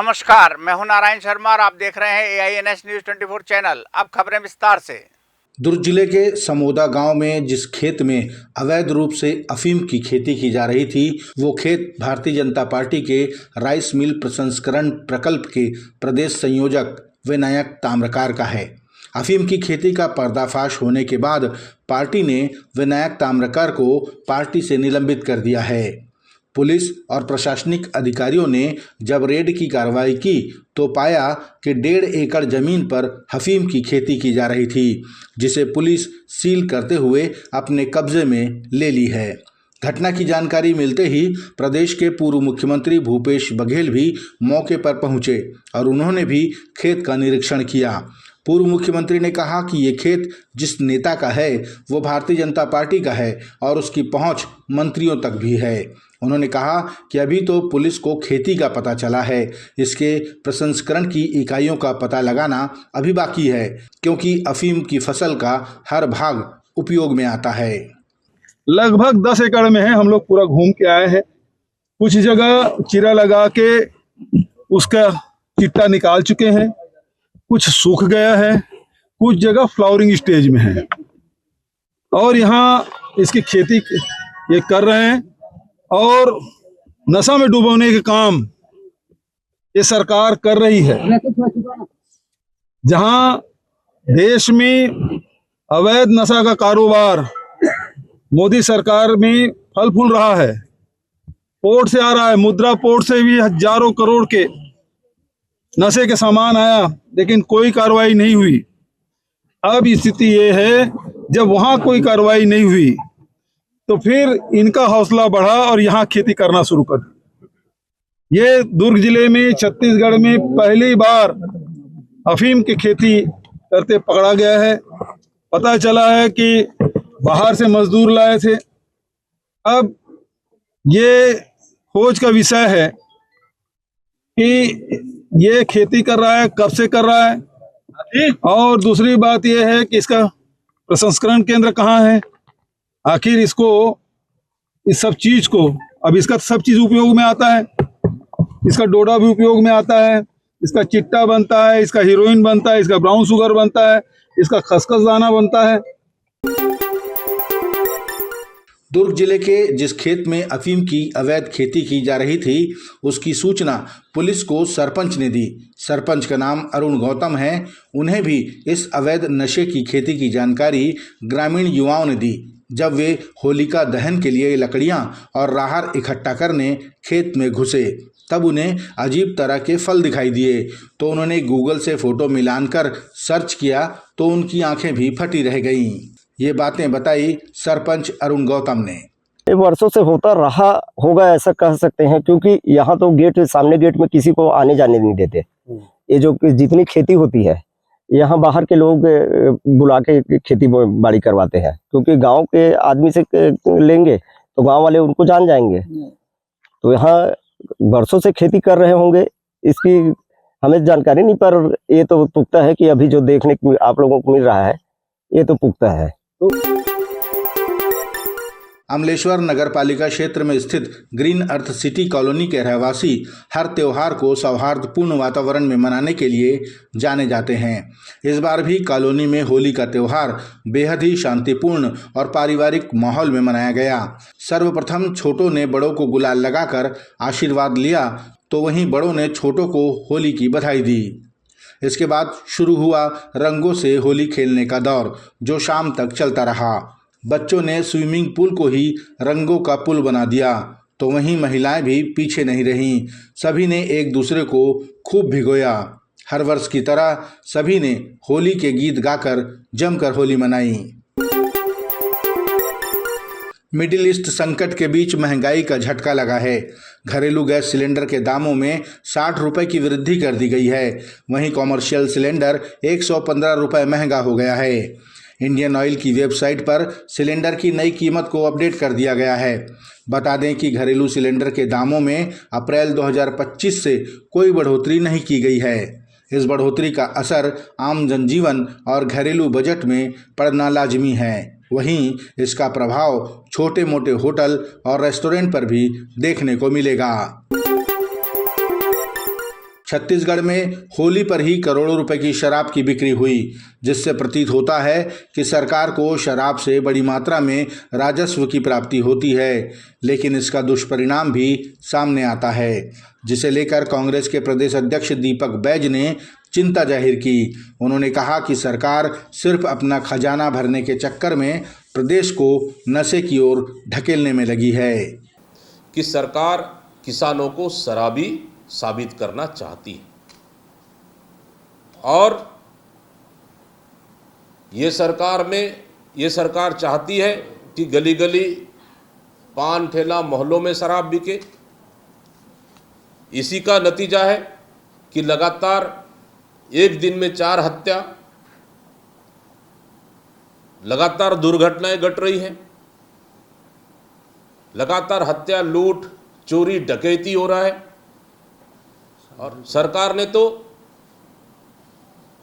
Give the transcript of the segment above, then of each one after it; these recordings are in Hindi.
नमस्कार, मैं हूं नारायण शर्मा और आप देख रहे हैं AINS न्यूज 24 चैनल। अब खबरें विस्तार से। दुर्ग जिले के समोदा गांव में जिस खेत में अवैध रूप से अफीम की खेती की जा रही थी, वो खेत भारतीय जनता पार्टी के राइस मिल प्रसंस्करण प्रकल्प के प्रदेश संयोजक विनायक ताम्रकार का है। अफीम की खेती का पर्दाफाश होने के बाद पार्टी ने विनायक ताम्रकार को पार्टी से निलंबित कर दिया है। पुलिस और प्रशासनिक अधिकारियों ने जब रेड की कार्रवाई की तो पाया कि 1.5 एकड़ जमीन पर अफीम की खेती की जा रही थी, जिसे पुलिस सील करते हुए अपने कब्जे में ले ली है। घटना की जानकारी मिलते ही प्रदेश के पूर्व मुख्यमंत्री भूपेश बघेल भी मौके पर पहुंचे और उन्होंने भी खेत का निरीक्षण किया। पूर्व मुख्यमंत्री ने कहा कि ये खेत जिस नेता का है वो भारतीय जनता पार्टी का है और उसकी पहुंच मंत्रियों तक भी है। उन्होंने कहा कि अभी तो पुलिस को खेती का पता चला है, इसके प्रसंस्करण की इकाइयों का पता लगाना अभी बाकी है, क्योंकि अफीम की फसल का हर भाग उपयोग में आता है। लगभग 10 एकड़ में है, हम लोग पूरा घूम के आए हैं। कुछ जगह चिरा लगा के उसका चिट्टा निकाल चुके हैं, कुछ सूख गया है, कुछ जगह फ्लावरिंग स्टेज में है और यहाँ इसकी खेती ये कर रहे हैं। और नशा में डुबोने के काम ये सरकार कर रही है। जहां देश में अवैध नशा का कारोबार मोदी सरकार में फल फूल रहा है, पोर्ट से आ रहा है, मुद्रा पोर्ट से भी हजारों करोड़ के नशे के सामान आया, लेकिन कोई कार्रवाई नहीं हुई। अब स्थिति ये है, जब वहां कोई कार्रवाई नहीं हुई तो फिर इनका हौसला बढ़ा और यहाँ खेती करना शुरू कर दी। ये दुर्ग जिले में, छत्तीसगढ़ में पहली बार अफीम की खेती करते पकड़ा गया है। पता चला है कि बाहर से मजदूर लाए थे। अब ये खोज का विषय है कि ये खेती कर रहा है, कब से कर रहा है, और दूसरी बात ये है कि इसका प्रसंस्करण केंद्र कहाँ है। आखिर इसको, इस सब चीज को, अब इसका सब चीज उपयोग में आता है। इसका डोडा भी उपयोग में आता है, इसका चिट्टा बनता है, इसका हीरोइन बनता है, इसका ब्राउन शुगर बनता है, इसका खसखस दाना बनता है। दुर्ग जिले के जिस खेत में अफीम की अवैध खेती की जा रही थी, उसकी सूचना पुलिस को सरपंच ने दी। सरपंच का नाम अरुण गौतम है। उन्हें भी इस अवैध नशे की खेती की जानकारी ग्रामीण युवाओं ने दी। जब वे होलिका दहन के लिए लकड़ियां और राहर इकट्ठा करने खेत में घुसे, तब उन्हें अजीब तरह के फल दिखाई दिए। तो उन्होंने गूगल से फोटो मिलाकर सर्च किया तो उनकी आंखें भी फटी रह गईं। ये बातें बताई सरपंच अरुण गौतम ने। वर्षों से होता रहा होगा, ऐसा कह सकते हैं, क्योंकि यहाँ तो गेट, सामने गेट में किसी को आने जाने नहीं देते। ये जो जितनी खेती होती है, यहाँ बाहर के लोग बुला के खेती बाड़ी करवाते हैं, क्योंकि गांव के आदमी से लेंगे तो गांव वाले उनको जान जाएंगे। तो यहाँ वर्षों से खेती कर रहे होंगे, इसकी हमें जानकारी नहीं, पर ये तो पुख्ता है कि अभी जो देखने को आप लोगों को मिल रहा है, ये तो पुख्ता है। अमलेश्वर नगरपालिका क्षेत्र में स्थित ग्रीन अर्थ सिटी कॉलोनी के रहवासी हर त्योहार को सौहार्दपूर्ण वातावरण में मनाने के लिए जाने जाते हैं। इस बार भी कॉलोनी में होली का त्योहार बेहद ही शांतिपूर्ण और पारिवारिक माहौल में मनाया गया। सर्वप्रथम छोटों ने बड़ों को गुलाल लगाकर आशीर्वाद लिया, तो वहीं बड़ों ने छोटों को होली की बधाई दी। इसके बाद शुरू हुआ रंगों से होली खेलने का दौर, जो शाम तक चलता रहा। बच्चों ने स्विमिंग पूल को ही रंगों का पुल बना दिया, तो वहीं महिलाएं भी पीछे नहीं रहीं। सभी ने एक दूसरे को खूब भिगोया। हर वर्ष की तरह सभी ने होली के गीत गाकर जमकर होली मनाई। मिडिल ईस्ट संकट के बीच महंगाई का झटका लगा है। घरेलू गैस सिलेंडर के दामों में 60 रुपये की वृद्धि कर दी गई है। वहीं कॉमर्शियल सिलेंडर 115 रुपये महंगा हो गया है। इंडियन ऑयल की वेबसाइट पर सिलेंडर की नई कीमत को अपडेट कर दिया गया है। बता दें कि घरेलू सिलेंडर के दामों में अप्रैल 2025 से कोई बढ़ोतरी नहीं की गई है। इस बढ़ोतरी का असर आम जनजीवन और घरेलू बजट में पड़ना लाजमी है। वहीं इसका प्रभाव छोटे मोटे होटल और रेस्टोरेंट पर भी देखने को मिलेगा। छत्तीसगढ़ में होली पर ही करोड़ों रुपए की शराब की बिक्री हुई, जिससे प्रतीत होता है कि सरकार को शराब से बड़ी मात्रा में राजस्व की प्राप्ति होती है, लेकिन इसका दुष्परिणाम भी सामने आता है, जिसे लेकर कांग्रेस के प्रदेश अध्यक्ष दीपक बैज ने चिंता जाहिर की। उन्होंने कहा कि सरकार सिर्फ अपना खजाना भरने के चक्कर में प्रदेश को नशे की ओर ढकेलने में लगी है कि सरकार किसानों को शराबी साबित करना चाहती है और ये सरकार चाहती है कि गली गली पान ठेला मोहल्लों में शराब बिके। इसी का नतीजा है कि लगातार एक दिन में 4 हत्या, लगातार दुर्घटनाएं घट रही हैं, लगातार हत्या, लूट, चोरी, डकैती हो रहा है। और सरकार ने तो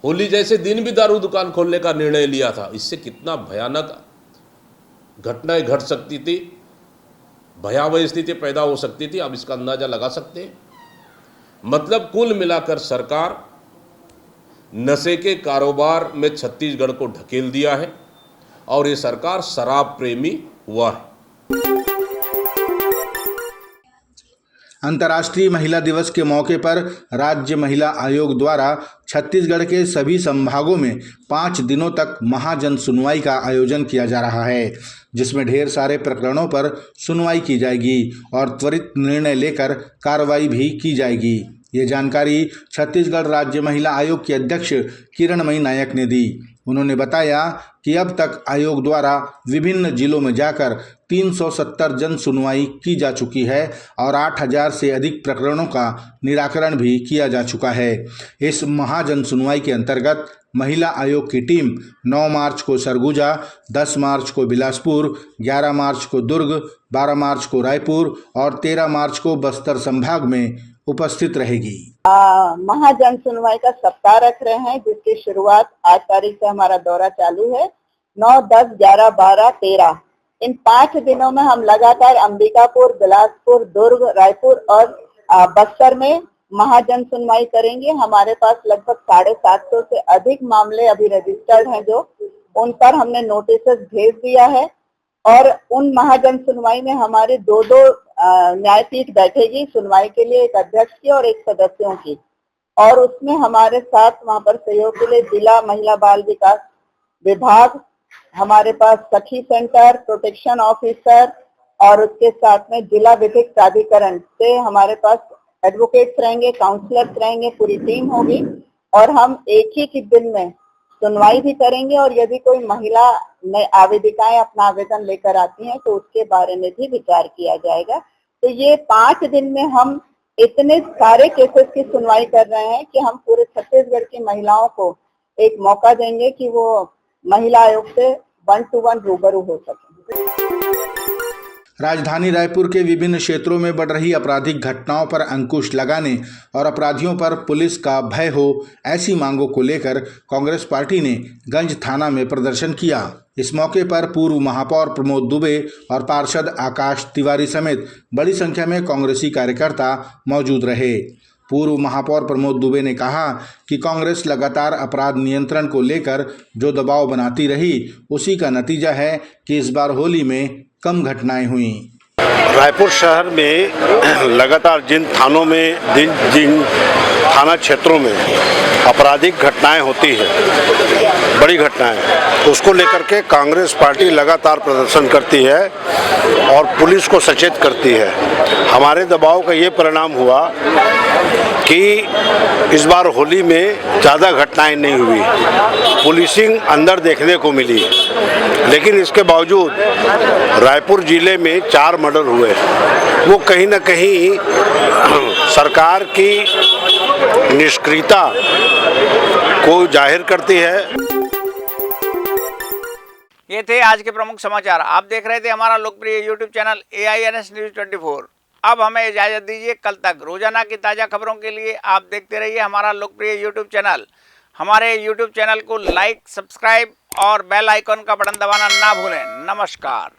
होली जैसे दिन भी दारू दुकान खोलने का निर्णय लिया था। इससे कितना भयानक घटनाएं घट सकती थी, भयावह स्थिति पैदा हो सकती थी, आप इसका अंदाजा लगा सकते हैं। मतलब कुल मिलाकर सरकार नशे के कारोबार में छत्तीसगढ़ को ढकेल दिया है और ये सरकार शराब प्रेमी हुआ है। अंतर्राष्ट्रीय महिला दिवस के मौके पर राज्य महिला आयोग द्वारा छत्तीसगढ़ के सभी संभागों में 5 दिनों तक महाजन सुनवाई का आयोजन किया जा रहा है, जिसमें ढेर सारे प्रकरणों पर सुनवाई की जाएगी और त्वरित निर्णय लेकर कार्रवाई भी की जाएगी। ये जानकारी छत्तीसगढ़ राज्य महिला आयोग की अध्यक्ष किरणमयी नायक ने दी। उन्होंने बताया कि अब तक आयोग द्वारा विभिन्न जिलों में जाकर 370 जन सुनवाई की जा चुकी है और 8000 से अधिक प्रकरणों का निराकरण भी किया जा चुका है। इस महाजन सुनवाई के अंतर्गत महिला आयोग की टीम 9 मार्च को सरगुजा, 10 मार्च को बिलासपुर, 11 मार्च को दुर्ग, 12 मार्च को रायपुर और 13 मार्च को बस्तर संभाग में उपस्थित रहेगी। महाजन सुनवाई का सप्ताह रख रहे हैं, जिसकी शुरुआत 8 तारीख से हमारा दौरा चालू है। 9, 10, 11, 12, 13 इन 5 दिनों में हम लगातार अंबिकापुर, बिलासपुर, दुर्ग, रायपुर और बस्तर में महाजन सुनवाई करेंगे। हमारे पास लगभग 750 से अधिक मामले अभी रजिस्टर्ड हैं, जो उन पर हमने नोटिस भेज दिया है और उन महाजन सुनवाई में हमारे 2 न्यायपीठ बैठेगी सुनवाई के लिए, एक अध्यक्ष की और एक सदस्यों की। और उसमें हमारे साथ वहां पर सहयोग के लिए जिला महिला बाल विकास विभाग, हमारे पास सखी सेंटर, प्रोटेक्शन ऑफिसर और उसके साथ में जिला विधिक प्राधिकरण से हमारे पास एडवोकेट्स रहेंगे, काउंसलर्स रहेंगे, पूरी टीम होगी और हम एक ही दिन में सुनवाई भी करेंगे। और यदि कोई महिला आवेदिकाएं अपना आवेदन लेकर आती हैं तो उसके बारे में भी विचार किया जाएगा। तो ये 5 दिन में हम इतने सारे केसेस की सुनवाई कर रहे हैं कि हम पूरे छत्तीसगढ़ की महिलाओं को एक मौका देंगे कि वो महिला आयोग से 1-to-1 रूबरू हो सके। राजधानी रायपुर के विभिन्न क्षेत्रों में बढ़ रही आपराधिक घटनाओं पर अंकुश लगाने और अपराधियों पर पुलिस का भय हो, ऐसी मांगों को लेकर कांग्रेस पार्टी ने गंज थाना में प्रदर्शन किया। इस मौके पर पूर्व महापौर प्रमोद दुबे और पार्षद आकाश तिवारी समेत बड़ी संख्या में कांग्रेसी कार्यकर्ता मौजूद रहे। पूर्व महापौर प्रमोद दुबे ने कहा कि कांग्रेस लगातार अपराध नियंत्रण को लेकर जो दबाव बनाती रही, उसी का नतीजा है कि इस बार होली में कम घटनाएं हुई। रायपुर शहर में लगातार जिन थानों में जिन थाना क्षेत्रों में आपराधिक घटनाएं होती है, बड़ी घटनाएं, उसको लेकर के कांग्रेस पार्टी लगातार प्रदर्शन करती है और पुलिस को सचेत करती है। हमारे दबाव का ये परिणाम हुआ कि इस बार होली में ज़्यादा घटनाएं नहीं हुई, पुलिसिंग अंदर देखने को मिली, लेकिन इसके बावजूद रायपुर जिले में 4 मर्डर हुए। वो कहीं ना कहीं सरकार की निष्क्रियता को जाहिर करती है। ये थे आज के प्रमुख समाचार। आप देख रहे थे हमारा लोकप्रिय YouTube चैनल AINS News 24। अब हमें इजाजत दीजिए, कल तक रोजाना की ताज़ा खबरों के लिए आप देखते रहिए हमारा लोकप्रिय YouTube चैनल। हमारे YouTube चैनल को लाइक, सब्सक्राइब और बेल आइकॉन का बटन दबाना ना भूलें। नमस्कार।